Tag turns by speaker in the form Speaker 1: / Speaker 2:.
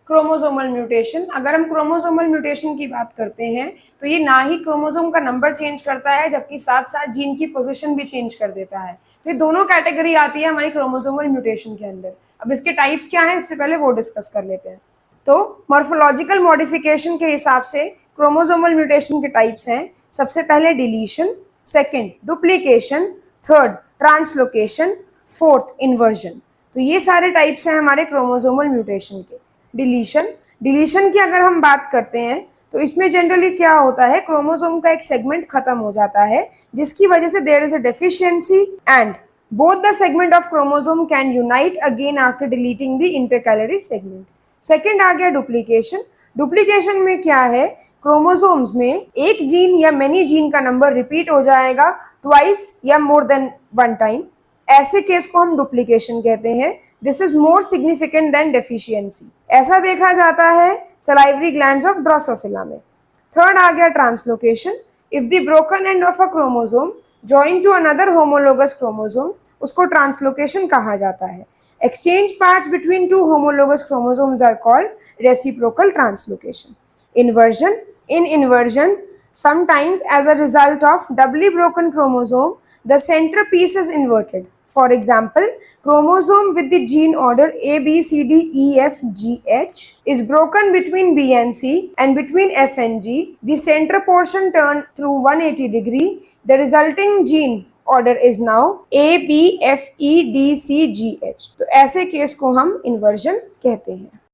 Speaker 1: Chromosomal mutation. अगर हम chromosomal mutation की बात करते हैं तो ये ना ही क्रोमोसोम का नंबर चेंज करता है जबकि साथ साथ जीन की पोजीशन भी चेंज कर देता है। तो ये दोनों कैटेगरी आती है हमारी क्रोमोसोमल म्यूटेशन के अंदर। अब इसके टाइप्स क्या हैं, इससे पहले वो डिस्कस कर लेते हैं। तो मॉर्फोलॉजिकल मॉडिफिकेशन के हिसाब से क्रोमोसोमल म्यूटेशन के टाइप्स हैं। सबसे पहले deletion, second duplication, third translocation, fourth inversion. तो ये सारे टाइप्स हैं हमारे क्रोमोसोमल म्यूटेशन के। डिलीशन, डिलीशन की अगर हम बात करते हैं तो इसमें जनरली क्या होता है, क्रोमोसोम का एक सेगमेंट खत्म हो जाता है जिसकी वजह से there is a deficiency and both the segment of chromosome can unite again after deleting the intercalary segment. Second आ गया डुप्लीकेशन। डुप्लीकेशन में क्या है, क्रोमोसोम्स में एक जीन या मेनी जीन का नंबर रिपीट हो जाएगा ट्वाइस या मोर देन वन टाइम। ऐसे केस को हम डुप्लीकेशन कहते हैं। This is more significant than deficiency. ऐसा देखा जाता है सलाइवरी ग्लैंड्स ऑफ ड्रोसोफिला में। थर्ड आ गया translocation. If the broken end of a chromosome join to another homologous chromosome, उसको ट्रांसलोकेशन कहा जाता है। Exchange parts between two homologous chromosomes are called reciprocal translocation. Inversion, in inversion sometimes as a result of doubly broken chromosome, the centerpiece is inverted. For example, chromosome with the gene order A, B, C, D, E, F, G, H is broken between B and C and between F and G. The center portion turned through 180 degree. The resulting gene order is now A, B, F, E, D, C, G, H. तो ऐसे case को हम inversion कहते हैं।